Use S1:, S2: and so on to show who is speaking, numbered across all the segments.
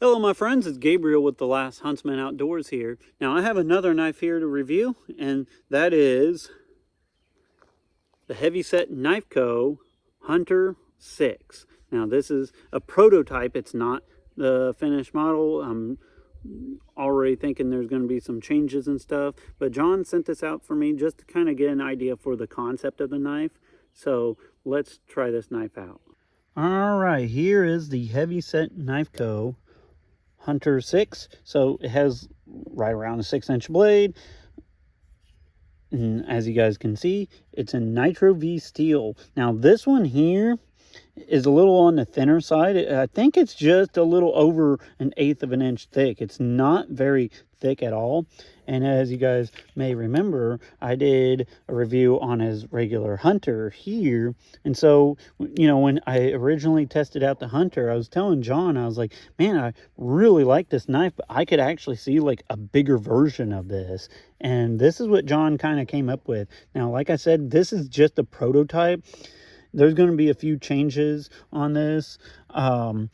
S1: Hello my friends, it's Gabriel with The Last Huntsman Outdoors here. Now I have another knife here to review, and that is the Heavt Knife Co. Hunter 6. Now this is a prototype, it's not the finished model. I'm already thinking there's going to be some changes and stuff, but John sent this out for me just to kind of get an idea for the concept of the knife. So let's try this knife out. Alright, here is the Heavt Knife Co. Hunter 6. So it has right around a 6-inch blade, and as you guys can see, it's in Nitro V steel. Now this one here is a little on the thinner side. I think it's just a little over 1/8 of an inch thick. It's not very thick at all. And as you guys may remember, I did a review on his regular Hunter here. And so, you know, when I originally tested out the Hunter, I was telling John, I was like, man, I really like this knife, but I could actually see like a bigger version of this. And this is what John kind of came up with. Now, like I said, this is just a prototype. There's going to be a few changes on this. And,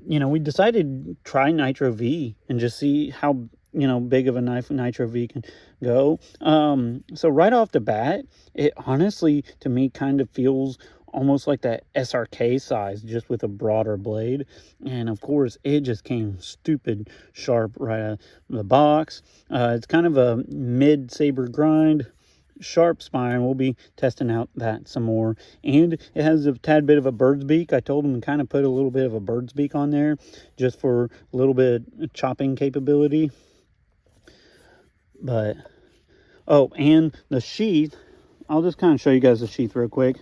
S1: you know, we decided to try Nitro V and just see how, you know, big of a knife Nitro V can go. So right off the bat, it honestly, to me, kind of feels almost like that SRK size, just with a broader blade. And of course, it just came stupid sharp right out of the box. It's kind of a mid saber grind, sharp spine. We'll be testing out that some more, and it has a tad bit of a bird's beak. I told him to kind of put a little bit of a bird's beak on there just for a little bit of chopping capability. But oh, and the sheath, I'll just kind of show you guys the sheath real quick.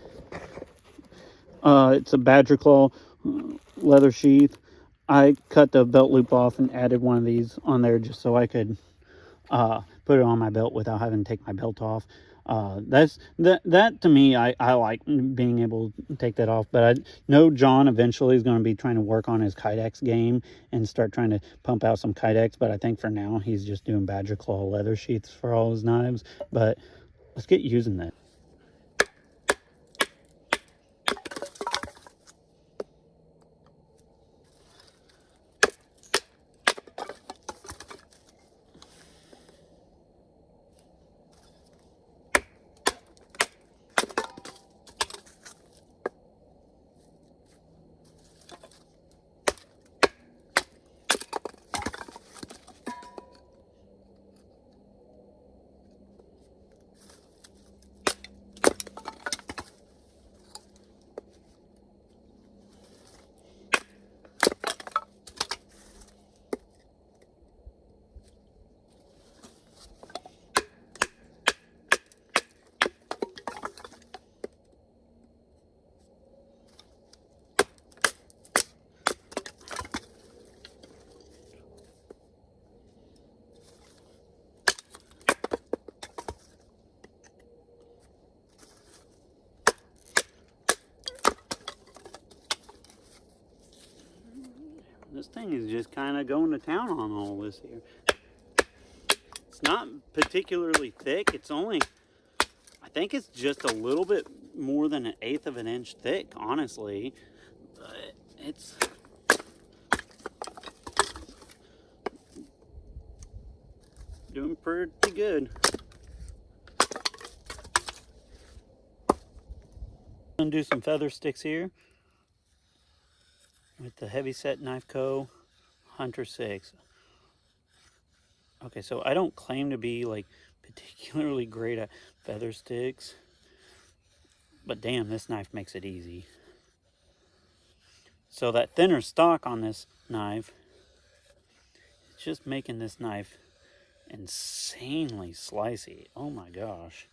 S1: It's a badger claw leather sheath. I cut the belt loop off and added one of these on there just so I could put it on my belt without having to take my belt off. That to me, I like being able to take that off. But I know John eventually is going to be trying to work on his Kydex game and start trying to pump out some Kydex. But I think for now he's just doing badger claw leather sheaths for all his knives. But let's get using that. This thing is just kind of going to town on all this here. It's not particularly thick. It's only, I think it's just a little bit more than 1/8 of an inch thick, honestly. But it's doing pretty good. I'm gonna do some feather sticks here with the Heavt Knife Co. Hunter 6. Okay, so I don't claim to be like particularly great at feather sticks, but damn, this knife makes it easy. So that thinner stock on this knife, it's just making this knife insanely slicey. Oh my gosh.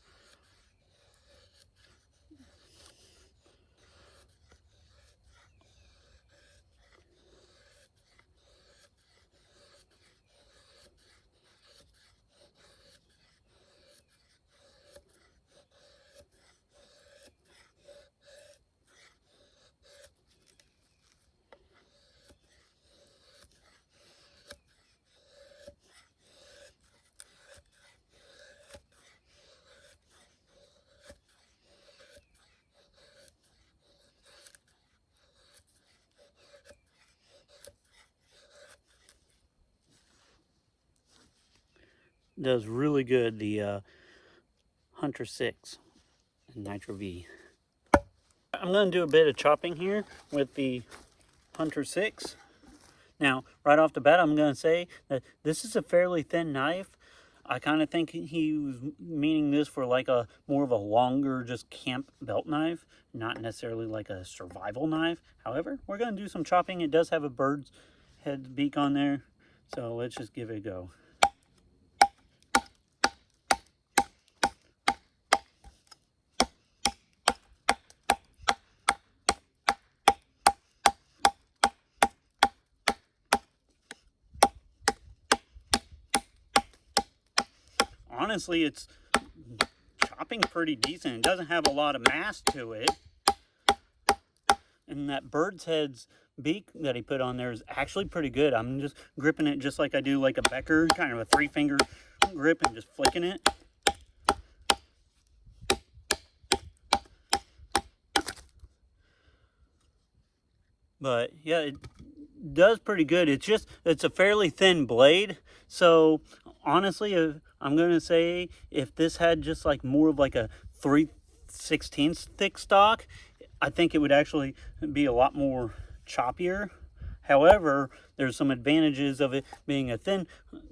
S1: does really good, the Hunter 6 and Nitro V. I'm going to do a bit of chopping here with the Hunter 6. Now, right off the bat, I'm going to say that this is a fairly thin knife. I kind of think he was meaning this for like a more of a longer, just camp belt knife, not necessarily like a survival knife. However, we're going to do some chopping. It does have a bird's head beak on there, so let's just give it a go. Honestly, it's chopping pretty decent. It doesn't have a lot of mass to it. And that bird's head's beak that he put on there is actually pretty good. I'm just gripping it just like I do like a Becker, kind of a 3-finger grip, and just flicking it. But yeah, it does pretty good. It's a fairly thin blade. So honestly, I'm going to say if this had just like more of like a 3/16 thick stock, I think it would actually be a lot more choppier. However, there's some advantages of it being a thin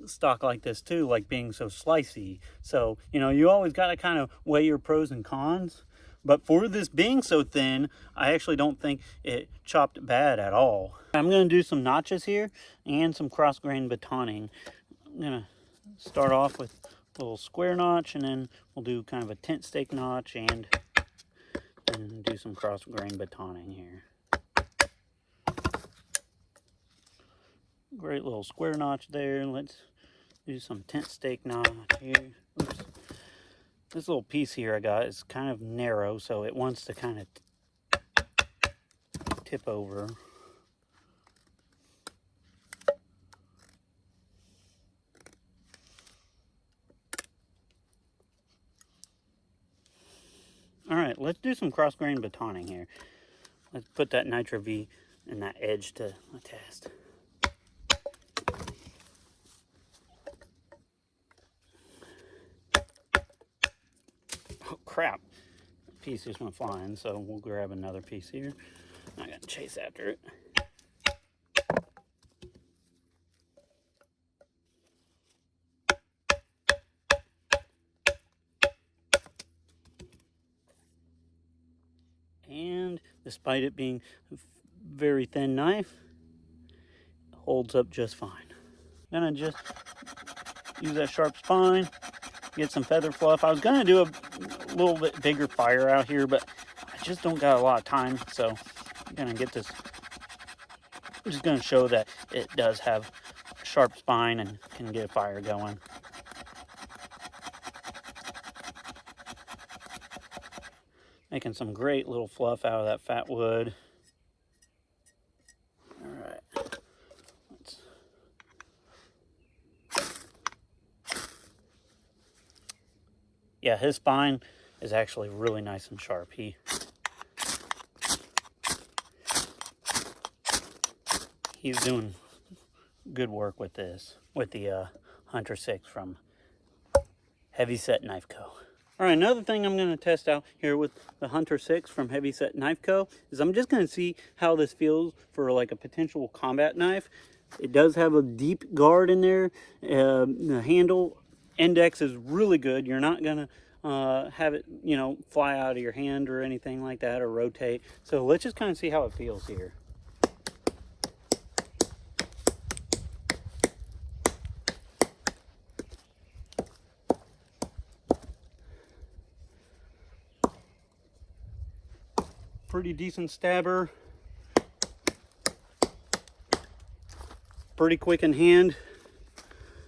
S1: stock like this too, like being so slicey. So, you know, you always got to kind of weigh your pros and cons. But for this being so thin, I actually don't think it chopped bad at all. I'm going to do some notches here and some cross grain batoning. I'm going to start off with a little square notch, and then we'll do kind of a tent stake notch and do some cross grain batoning here. Great little square notch there. Let's do some tent stake notch here. Oops. This little piece here I got is kind of narrow, so it wants to kind of tip over. All right, let's do some cross grain batoning here. Let's put that Nitro V and that edge to a test. Oh crap, the piece just went flying, so we'll grab another piece here. I gotta chase after it. And despite it being a very thin knife, it holds up just fine. I'm gonna just use that sharp spine, get some feather fluff. I was gonna do a little bit bigger fire out here, but I just don't got a lot of time, so I'm gonna get this. I'm just gonna show that it does have a sharp spine and can get a fire going. Making some great little fluff out of that fat wood. All right. Yeah, his spine is actually really nice and sharp. He's doing good work with this, with the Hunter 6 from Heavt Knife Co. All right, another thing I'm going to test out here with the Hunter 6 from Heavt Knife Co. is I'm just going to see how this feels for like a potential combat knife. It does have a deep guard in there. The handle index is really good. You're not going to have it, you know, fly out of your hand or anything like that, or rotate. So let's just kind of see how it feels here. Pretty decent stabber. Pretty quick in hand.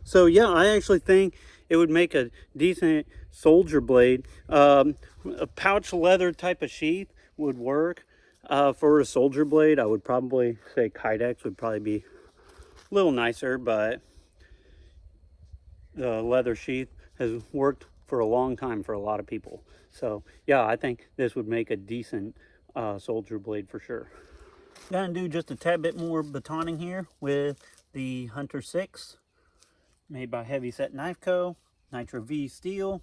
S1: So yeah, I actually think it would make a decent soldier blade. A pouch leather type of sheath would work. For a soldier blade, I would probably say Kydex would probably be a little nicer, but the leather sheath has worked for a long time for a lot of people. So yeah, I think this would make a decent soldier blade for sure. Gonna do just a tad bit more batoning here with the Hunter 6 made by Heavt Knife Co. Nitro V steel,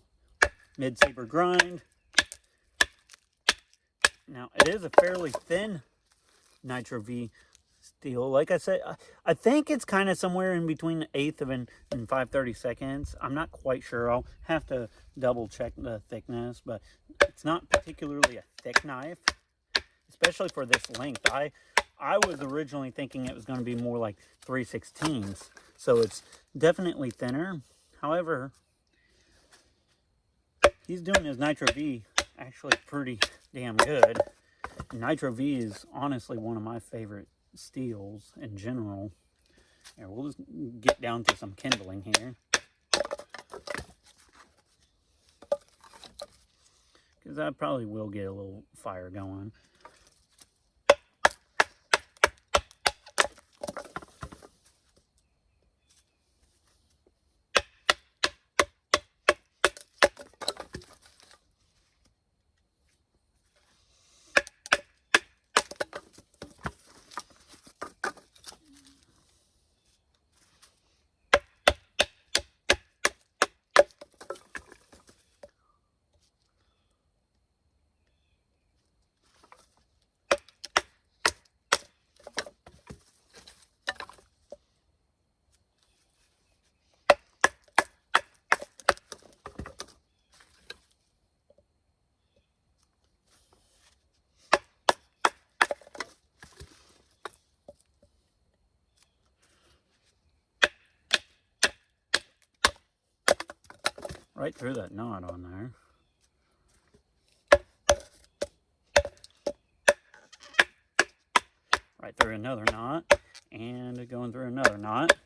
S1: mid-saber grind. Now, it is a fairly thin Nitro V steel. Like I said, I think it's kind of somewhere in between the 1/8 of an and 5/32. I'm not quite sure. I'll have to double check the thickness, but it's not particularly a thick knife, especially for this length. I was originally thinking it was going to be more like 3/16, so it's definitely thinner. However, he's doing his Nitro V actually pretty damn good. Nitro V is honestly one of my favorite steels in general. Here, we'll just get down to some kindling here, because I probably will get a little fire going. Right through that knot on there. Right through another knot, and going through another knot.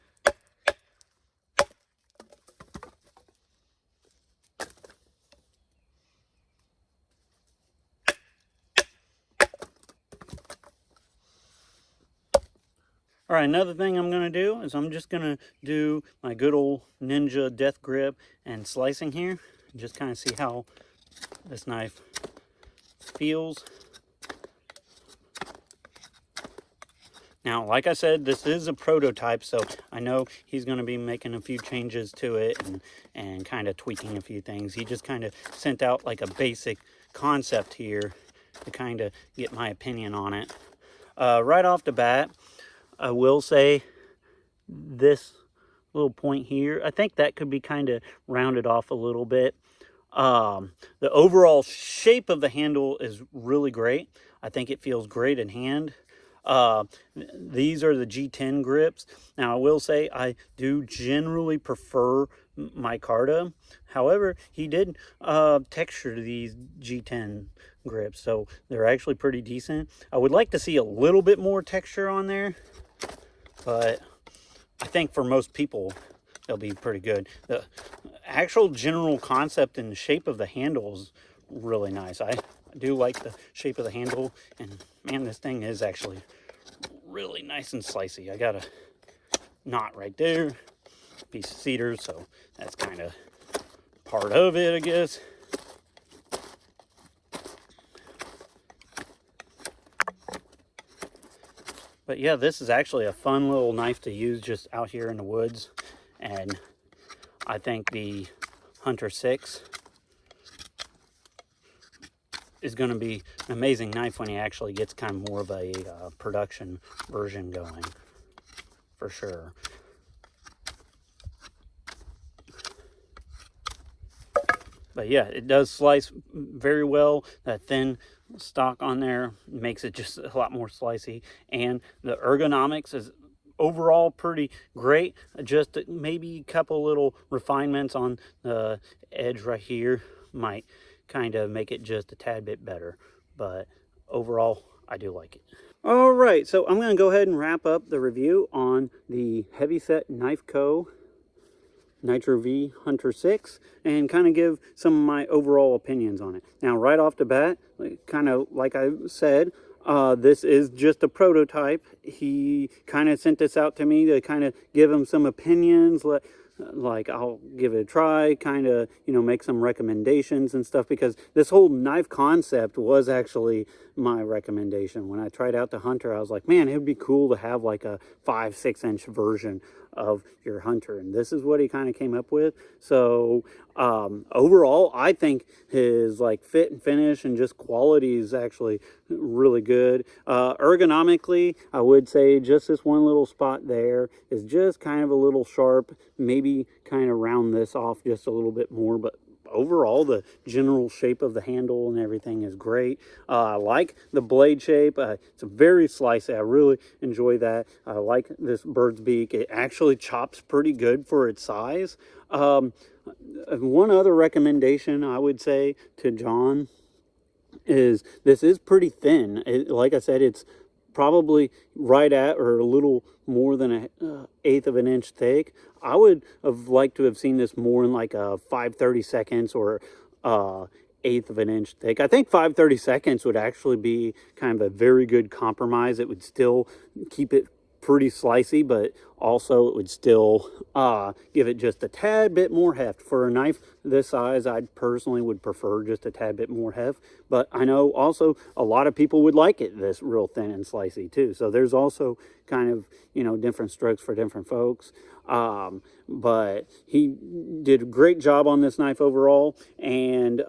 S1: All right, another thing I'm going to do is I'm just going to do my good old ninja death grip and slicing here. Just kind of see how this knife feels. Now, like I said, this is a prototype, so I know he's going to be making a few changes to it and kind of tweaking a few things. He just kind of sent out like a basic concept here to kind of get my opinion on it. Right off the bat, I will say this little point here, I think that could be kind of rounded off a little bit. The overall shape of the handle is really great. I think it feels great in hand. These are the G10 grips. Now, I will say I do generally prefer micarta. However, he did texture these G10 grips, so they're actually pretty decent. I would like to see a little bit more texture on there, but I think for most people they'll be pretty good. The actual general concept and the shape of the handle is really nice. I do like the shape of the handle, and man, this thing is actually really nice and slicey. I got a knot right there, piece of cedar, so that's kind of part of it, I guess. But yeah, this is actually a fun little knife to use just out here in the woods. And I think the Hunter 6 is going to be an amazing knife when he actually gets kind of more of a production version going, for sure. But yeah, it does slice very well. That thin stock on there makes it just a lot more slicey, and the ergonomics is overall pretty great. Just maybe a couple little refinements on the edge right here might kind of make it just a tad bit better, but overall I do like it. All right, so I'm going to go ahead and wrap up the review on the Heavt Knife Co. Nitro V Hunter 6 and kind of give some of my overall opinions on it. Now, right off the bat, kind of like I said, this is just a prototype. He kind of sent this out to me to kind of give him some opinions, like I'll give it a try, kind of, you know, make some recommendations and stuff, because this whole knife concept was actually my recommendation. When I tried out the Hunter, I was like, man, it would be cool to have like a 5-6 inch version of your Hunter, and this is what he kind of came up with. So overall, I think his like fit and finish and just quality is actually really good. Ergonomically, I would say just this one little spot there is just kind of a little sharp. Maybe kind of round this off just a little bit more, but overall the general shape of the handle and everything is great. I like the blade shape. It's very slicey. I really enjoy that. I like this bird's beak. It actually chops pretty good for its size. One other recommendation I would say to John is this is pretty thin. Like I said, it's probably right at or a little more than an eighth of an inch thick. I would have liked to have seen this more in like a 5/32 or eighth of an inch thick. I think 5/32 would actually be kind of a very good compromise. It would still keep it pretty slicey, but also it would still give it just a tad bit more heft. For a knife this size, I personally would prefer just a tad bit more heft, but I know also a lot of people would like it this real thin and slicey too. So there's also kind of, you know, different strokes for different folks. But he did a great job on this knife overall, and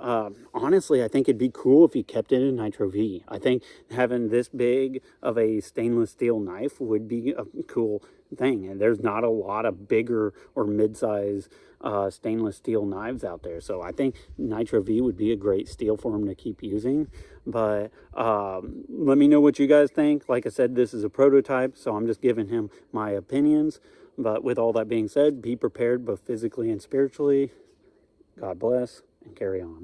S1: honestly, I think it'd be cool if he kept it in Nitro V. I think having this big of a stainless steel knife would be a cool thing, and there's not a lot of bigger or mid-size stainless steel knives out there, so I think Nitro V would be a great steel for him to keep using. But let me know what you guys think. Like I said, this is a prototype, so I'm just giving him my opinions. But with all that being said, be prepared both physically and spiritually. God bless, and carry on.